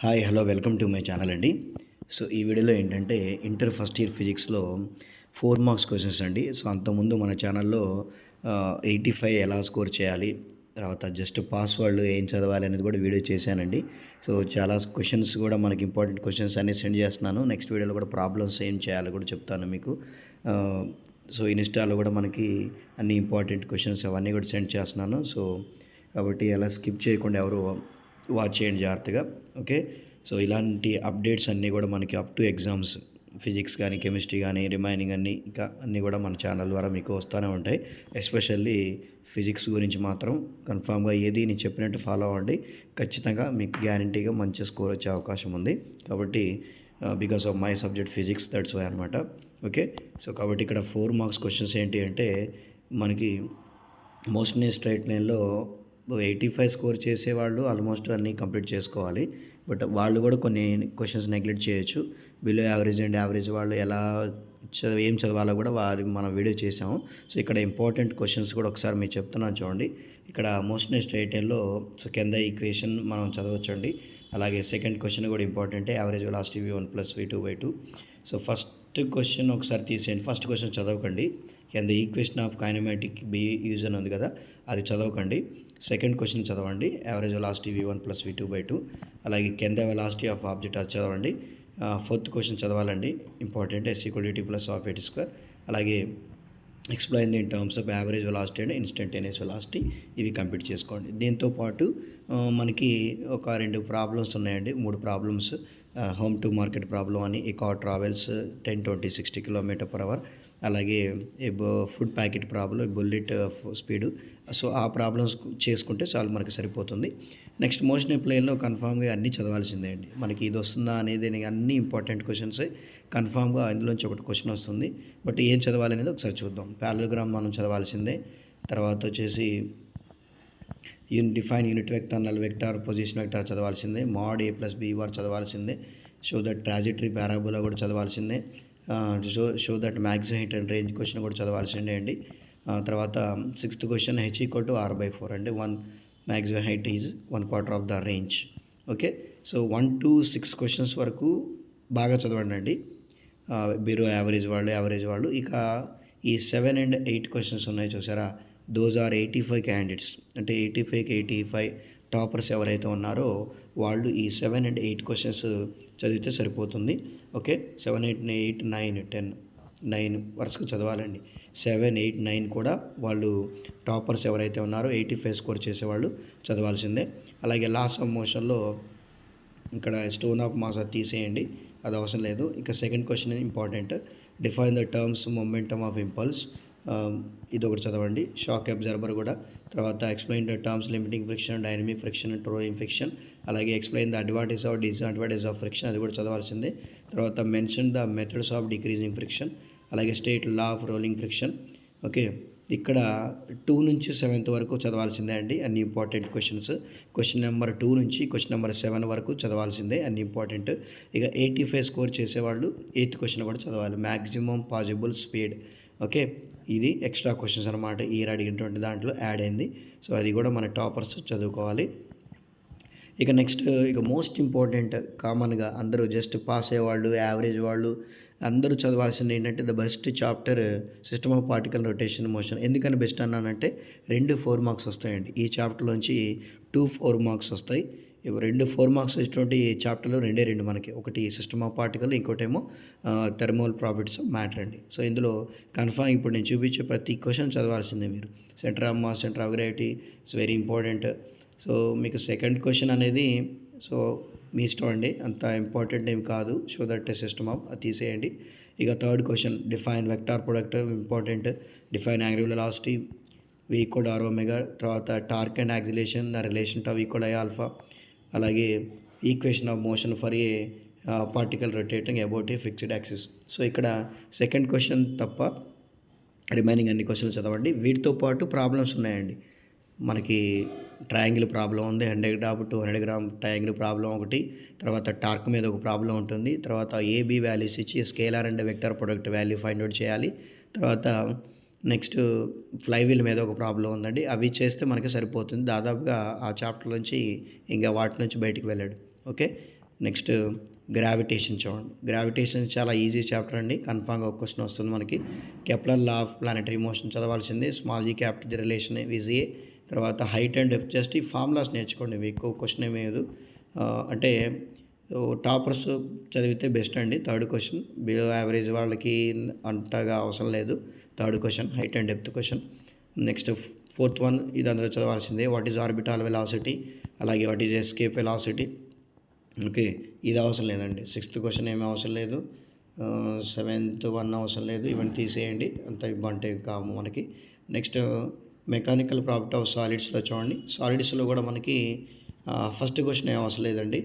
Hi hello welcome to my channel అండి. So ఈ వీడియోలో ఏంటంటే ఇంటర్ ఫస్ట్ ఇయర్ ఫిజిక్స్లో 4 మార్క్స్ క్వశ్చన్స్ అండి. సో అంతకుముందు మన ఛానల్లో 85 ఎలా స్కోర్ చేయాలి, తర్వాత జస్ట్ పాస్ వాళ్ళు ఏం చదవాలి అనేది కూడా వీడియో చేశానండి. సో చాలా క్వశ్చన్స్ కూడా మనకి ఇంపార్టెంట్ క్వశ్చన్స్ అన్నీ సెండ్ చేస్తున్నాను. నెక్స్ట్ వీడియోలో కూడా ప్రాబ్లమ్స్ ఏం చేయాలో కూడా చెప్తాను మీకు. సో ఇన్స్టాలో కూడా మనకి అన్ని ఇంపార్టెంట్ క్వశ్చన్స్ అవన్నీ కూడా సెండ్ చేస్తున్నాను. సో కాబట్టి అలా స్కిప్ చేయకుండా ఎవరు వాచ్ చేయండి జాగ్రత్తగా. ఓకే, సో ఇలాంటి అప్డేట్స్ అన్నీ కూడా మనకి అప్ టు ఎగ్జామ్స్ ఫిజిక్స్ కానీ కెమిస్ట్రీ కానీ రిమైనింగ్ అన్నీ ఇంకా అన్నీ కూడా మన ఛానల్ ద్వారా మీకు వస్తూనే ఉంటాయి. ఎస్పెషల్లీ ఫిజిక్స్ గురించి మాత్రం కన్ఫామ్గా ఏది నేను చెప్పినట్టు ఫాలో అవ్వండి. ఖచ్చితంగా మీకు గ్యారంటీగా మంచి స్కోర్ వచ్చే అవకాశం ఉంది. కాబట్టి because of my subject physics, that's why అనమాట. ఓకే, సో కాబట్టి ఇక్కడ 4 మార్క్స్ క్వశ్చన్స్ ఏంటి అంటే మనకి మోస్ట్లీ స్ట్రైట్ లైన్లో 85 స్కోర్ చేసేవాళ్ళు ఆల్మోస్ట్ అన్నీ కంప్లీట్ చేసుకోవాలి. బట్ వాళ్ళు కూడా కొన్ని క్వశ్చన్స్ నెగ్లెక్ట్ చేయొచ్చు. బిలో యావరేజ్ అండ్ యావరేజ్ వాళ్ళు ఎలా ఏం చదవాలో కూడా మనం వీడియో చేసాము. సో ఇక్కడ ఇంపార్టెంట్ క్వశ్చన్స్ కూడా ఒకసారి మీకు చెప్తున్నాను చూడండి. ఇక్కడ మోస్ట్లీ స్ట్రైట్ లైన్లో సో కింద ఈక్వేషన్ మనం చదవచ్చండి. అలాగే సెకండ్ క్వశ్చన్ కూడా ఇంపార్టెంటే, average velocity v1 + v2/2. So first question ఒకసారి తీసేయండి. ఫస్ట్ క్వశ్చన్ చదవకండి. కింద equation of kinematic be use అని ఉంది కదా, అది చదవకండి. సెకండ్ క్వశ్చన్ చదవండి, యావరేజ్ వెలాసిటీ v1 + v2/2. అలాగే కింద వెలాసిటీ ఆఫ్ ఆబ్జెక్ట్ అది చదవండి. ఫోర్త్ క్వశ్చన్ చదవాలండి, ఇంపార్టెంట్, s = t + ½ అలాగే explain in terms of average velocity and instantaneous velocity, ఇవి కంప్లీట్ చేసుకోండి. దీంతోపాటు మనకి ఒక 2 ప్రాబ్లమ్స్ ఉన్నాయండి, 3 problems. Home to market problem అని, ఏ కార్ ట్రావెల్స్ 10, 20, 60 km/h. అలాగే food packet problem, bullet speed. So ఆ ప్రాబ్లమ్స్ చేసుకుంటే చాలు, మనకి సరిపోతుంది. నెక్స్ట్ మోషన్ అప్లైలో కన్ఫామ్గా అన్నీ చదవాల్సిందే అండి. మనకి ఇది వస్తుందా అనేది అన్ని ఇంపార్టెంట్ క్వశ్చన్సే. కన్ఫామ్గా అందులోంచి ఒకటి క్వశ్చన్ వస్తుంది. బట్ ఏం చదవాలి అనేది ఒకసారి చూద్దాం. ప్యారలోగ్రామ్ మనం చదవాల్సిందే. తర్వాత వచ్చేసి define unit vector, null vector, position vector చదవాల్సిందే. మోడ్ a + b వారు చదవాల్సిందే. షో దట్ ట్రాజెక్టరీ పారాబోలా కూడా చదవాల్సిందే. Show that maximum height and range question కూడా చదవాల్సిందే అండి. తర్వాత 6th క్వశ్చన్ h = r/4 అంటే 1 maximum height is 1/4 of the range. Okay, so 1 to 6 questions వరకు బాగా చదవండి అండి, బిలో యావరేజ్ వాళ్ళు. ఇక ఈ 7 and 8 క్వశ్చన్స్ ఉన్నాయి చూసారా, దోస్ ఆర్ 85 క్యాండిడేట్స్. అంటే 85కి 85 టాపర్స్ ఎవరైతే ఉన్నారో వాళ్ళు ఈ 7 and 8 క్వశ్చన్స్ చదివితే సరిపోతుంది. ఓకే, 7, 8, 8, 9, 10, 9 వరుసకు చదవాలండి. 7, 8, 9 కూడా వాళ్ళు టాపర్స్ ఎవరైతే ఉన్నారో 85 స్కోర్ చేసేవాళ్ళు చదవాల్సిందే. అలాగే లాస్ ఆఫ్ మోషన్లో ఇక్కడ స్టోన్ ఆఫ్ మాస్ అది తీసేయండి, అది అవసరం లేదు. ఇక second question important, define the terms momentum of impulse, ఇది ఒకటి చదవండి. షాక్ అబ్జర్బర్ కూడా. తర్వాత explain the terms limiting friction, dynamic friction, rolling friction. అలాగే explain the advantage of disadvantage of friction, అది కూడా చదవాల్సిందే. తర్వాత mention the methods of decreasing friction, అలాగే state law of rolling friction. Okay, ఇక్కడ 2 నుంచి 7th వరకు చదవాల్సిందే అండి, అన్ని ఇంపార్టెంట్ క్వశ్చన్స్. క్వశ్చన్ నెంబర్ 2 నుంచి క్వశ్చన్ నెంబర్ 7 వరకు చదవాల్సిందే, అన్ని ఇంపార్టెంట్. ఇక 85 స్కోర్ చేసేవాళ్ళు 8th క్వశ్చన్ కూడా చదవాలి, మ్యాక్సిమం పాసిబుల్ స్పీడ్. ఓకే, ఇది ఎక్స్ట్రా క్వశ్చన్స్ అనమాట, ఈ అడిగినటువంటి దాంట్లో యాడ్ అయింది. సో అది కూడా మన టాపర్స్ చదువుకోవాలి. ఇక నెక్స్ట్, ఇక మోస్ట్ ఇంపార్టెంట్, కామన్గా అందరూ జస్ట్ పాస్ అయ్యేవాళ్ళు, యావరేజ్ వాళ్ళు అందరూ చదవాల్సింది ఏంటంటే the best chapter system of particle rotation motion. ఎందుకని బెస్ట్ అన్నానంటే 2 4 మార్క్స్ వస్తాయండి. ఈ చాప్టర్లోంచి 2 4 మార్క్స్ వస్తాయి. 2 4 మార్క్స్ వచ్చేటువంటి చాప్టర్లో 2 మనకి, ఒకటి సిస్టమ్ ఆఫ్ పార్టికల్, ఇంకోటేమో థర్మల్ ప్రాపర్టీస్ ఆఫ్ మ్యాటర్ అండి. సో ఇందులో కన్ఫామ్ ఇప్పుడు నేను చూపించే ప్రతి క్వశ్చన్ చదవాల్సిందే మీరు. Centre of mass, centre of gravity, it's very important. So మీకు సెకండ్ క్వశ్చన్ అనేది సో మీ ఇష్టం అండి, అంత ఇంపార్టెంట్ ఏం కాదు. షో దట్ సిస్టమ్ ఆఫ్, అది తీసేయండి. ఇక third question, define vector product, important. Define angular velocity v = r⍵. తర్వాత torque and acceleration, the relation to v = i⍵. అలాగే equation of motion for a particle rotating about a fixed axis. So ఇక్కడ second question తప్ప remaining అన్ని questions చదవండి. వీటితో పాటు problems ఉన్నాయండి. మనకి ట్రయాంగిల్ ప్రాబ్లం ఉంది, 100 గ్రామ్ 200 గ్రామ్ ట్రయాంగిల్ ప్రాబ్లం ఒకటి. తర్వాత టార్క్ మీద ఒక ప్రాబ్లం ఉంటుంది. తర్వాత ఏబీ వాల్యూస్ ఇచ్చి scalar and vector product value find out చేయాలి. తర్వాత నెక్స్ట్ ఫ్లైవీల్ మీద ఒక ప్రాబ్లం ఉందండి, అవి చేస్తే మనకి సరిపోతుంది. దాదాపుగా ఆ చాప్టర్ నుంచి ఇంకా వాటి నుంచి బయటికి వెళ్ళాడు. ఓకే, నెక్స్ట్ గ్రావిటేషన్ చూడండి. గ్రావిటేషన్ చాలా ఈజీ చాప్టర్ అండి. కన్ఫామ్గా ఒక క్వశ్చన్ వస్తుంది మనకి. Kepler law of planetary motion చదవాల్సిందే. Small G capital G relation ఈజీయే. తర్వాత హైట్ అండ్ డెప్త్ జస్ట్ ఈ ఫార్ములాస్ నేర్చుకోండి. ఇవి ఎక్కువ క్వశ్చన్ ఏమీ లేదు. అంటే టాపర్స్ చదివితే బెస్ట్ అండి. థర్డ్ క్వశ్చన్ బిలో యావరేజ్ వాళ్ళకి అంతగా అవసరం లేదు. Third question height and depth question. Next fourth one ఇది అందరూ చదవాల్సిందే. వాట్ ఈజ్ ఆర్బిటాల్ వెలాసిటీ, అలాగే what is escape velocity. Okay, ఇది అవసరం లేదండి. సిక్స్త్ క్వశ్చన్ ఏమీ అవసరం లేదు. సెవెంత్ వన్ అవసరం లేదు. ఇవన్నీ తీసేయండి, అంత ఇబ్బంది కావు మనకి. నెక్స్ట్ మెకానికల్ ప్రాపర్టీ ఆఫ్ సాలిడ్స్లో చూడండి. సాలిడ్స్లో కూడా మనకి ఫస్ట్ క్వశ్చన్ ఏం అవసరం లేదండి.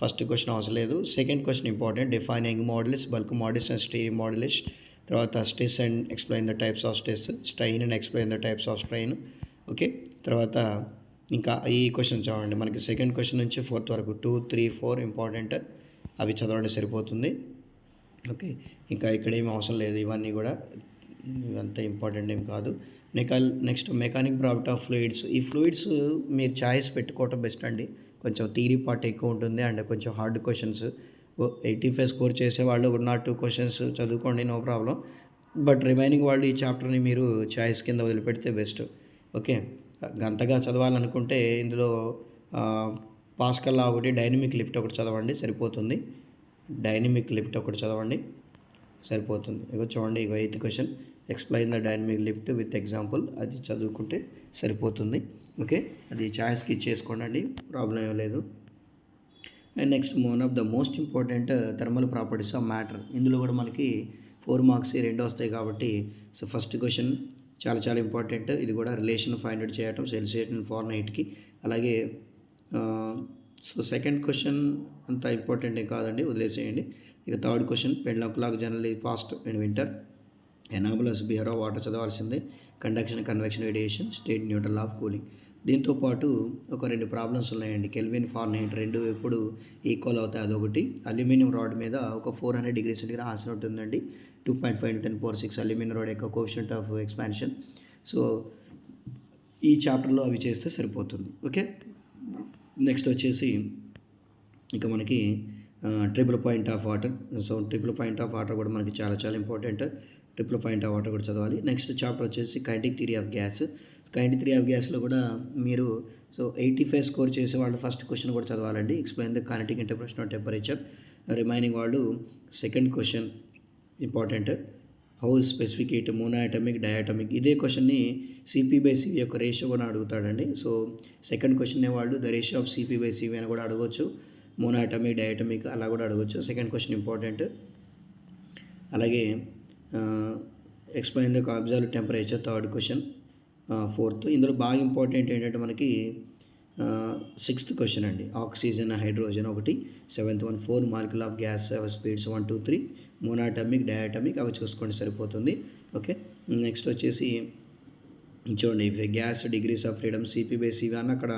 ఫస్ట్ క్వశ్చన్ అవసరం లేదు. Second question important. Defining moduli, bulk moduli and steering moduli. తర్వాత stress and explain the types of stress, strain and explain the types of strain. Okay, తర్వాత ఇంకా ఈ క్వశ్చన్ చదవండి. మనకి సెకండ్ క్వశ్చన్ నుంచి ఫోర్త్ వరకు 2, 3, 4 ఇంపార్టెంట్. అవి చదవండి సరిపోతుంది. ఓకే, ఇంకా ఇక్కడ ఏమి అవసరం లేదు. ఇవన్నీ కూడా ఇవంతా ఇంపార్టెంట్ ఏం కాదు. Next mechanic property of fluids. ఈ ఫ్లూయిడ్స్ మీరు చాయిస్ పెట్టుకోవటం బెస్ట్ అండి. కొంచెం థియరీ పార్ట్ ఎక్కువ ఉంటుంది అండ్ కొంచెం హార్డ్ క్వశ్చన్స్. 85 స్కోర్ చేసేవాళ్ళు 1 or 2 క్వశ్చన్స్ చదువుకోండి, నో ప్రాబ్లం. బట్ రిమైనింగ్ వాళ్ళు ఈ చాప్టర్ని మీరు చాయిస్ కింద వదిలిపెడితే బెస్ట్. ఓకే, గంటగా చదవాలనుకుంటే ఇందులో పాస్కల్ లా ఒకటి, డైనమిక్ లిఫ్ట్ ఒకటి చదవండి సరిపోతుంది. డైనమిక్ లిఫ్ట్ ఒకటి చదవండి సరిపోతుంది. ఇగో చూడండి, ఇగో 8th question. Explain the dynamic lift with example. అది చదువుకుంటే సరిపోతుంది. ఓకే, అది చాయిస్కి ఇచ్చేసుకోండి, ప్రాబ్లం ఏం లేదు. And next one of the most important thermal properties of matter. ఇందులో కూడా మనకి 4 మార్క్స్ 2 వస్తాయి కాబట్టి సో ఫస్ట్ క్వశ్చన్ చాలా చాలా ఇంపార్టెంట్. ఇది కూడా రిలేషన్ ఫైండ్ అవుట్ చేయటం సెల్సియస్ ఫారెన్హీట్కి. అలాగే సో సెకండ్ క్వశ్చన్ అంత ఇంపార్టెంట్ ఏం కాదండి, వదిలేసేయండి. ఇక third question pendulum clock generally fast in winter. Anomalous behave of water చదవాల్సిందే. Conduction, convection, radiation, state neutral of cooling. దీంతోపాటు ఒక 2 ప్రాబ్లమ్స్ ఉన్నాయండి. కెల్విన్ ఫారెన్హీట్ 2 ఎప్పుడు ఈక్వల్ అవుతాయి అదొకటి. అల్యూమినియం రాడ్ మీద ఒక 400 degrees సెంటిగ్రేడ్ ఆన్సర్ ఉంటుందండి. 2.5 × 10⁶ అల్యూమినియం రాడ్ యొక్క కోఎఫిషియంట్ ఆఫ్ ఎక్స్పాన్షన్. సో ఈ చాప్టర్లో అవి చేస్తే సరిపోతుంది. ఓకే, నెక్స్ట్ వచ్చేసి ఇక మనకి triple point of water. So triple point of water కూడా మనకి చాలా చాలా important. Triple point of water కూడా చదవాలి. నెక్స్ట్ చాప్టర్ వచ్చేసి kinetic theory of gas. Kinetic theory of గ్యాస్లో కూడా మీరు సో 85 స్కోర్ చేసే వాళ్ళు ఫస్ట్ క్వశ్చన్ కూడా చదవాలండి. Explain the kinetic interpretation of temperature. Remaining వాళ్ళు second question important. How specific heat monoatomic, diatomic. ఇదే క్వశ్చన్ని CP/CV యొక్క రేషియో కూడా అడుగుతాడండి. సో సెకండ్ క్వశ్చన్ వాళ్ళు ద రేషియో ఆఫ్ CP/CV అని కూడా అడగవచ్చు. మోనోఅటామిక్, డయాటమిక్ అలా కూడా అడగవచ్చు. Second question important. అలాగే explain the observed temperature third question. Fourth ఇందులో బాగా ఇంపార్టెంట్ ఏంటంటే మనకి 6th క్వశ్చన్ అండి. ఆక్సిజన్, హైడ్రోజన్ ఒకటి. 7th one 4 molecule of gas speeds 1, 2, 3. Monoatomic, diatomic అవి చూసుకోండి సరిపోతుంది. ఓకే, నెక్స్ట్ వచ్చేసి చూడండి gas degrees of freedom CP/CV అని అక్కడ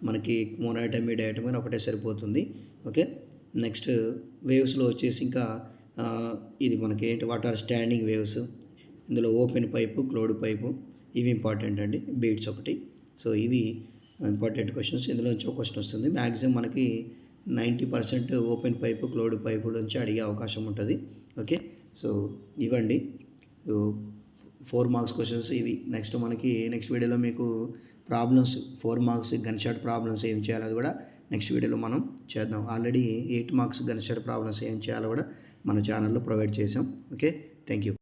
మనకి మోనోఅటామిక్, డయాటమిక్ ఒకటే సరిపోతుంది. ఓకే, నెక్స్ట్ వేవ్స్లో వచ్చేసి ఇంకా ఇది మనకి ఏంటి, వాట్ ఆర్ స్టాండింగ్ వేవ్స్. ఇందులో ఓపెన్ పైపు, క్లోజ్డ్ పైపు ఇవి ఇంపార్టెంట్ అండి. బీట్స్ ఒకటి. సో ఇవి ఇంపార్టెంట్ క్వశ్చన్స్. ఇందులో నుంచి ఒక క్వశ్చన్ వస్తుంది. మ్యాక్సిమం మనకి 90% ఓపెన్ పైపు, క్లోజ్డ్ పైపు నుంచి అడిగే అవకాశం ఉంటుంది. ఓకే, సో ఇవ్వండి 4 మార్క్స్ క్వశ్చన్స్ ఇవి. నెక్స్ట్ మనకి నెక్స్ట్ వీడియోలో మీకు problems 4 marks gun shot problems ఏం చేయాలో కూడా నెక్స్ట్ వీడియోలో మనం చేద్దాం. Already 8 marks gun shot problems ఏం చేయాలో కూడా మన ఛానల్లో ప్రొవైడ్ చేసాం. Okay, thank you.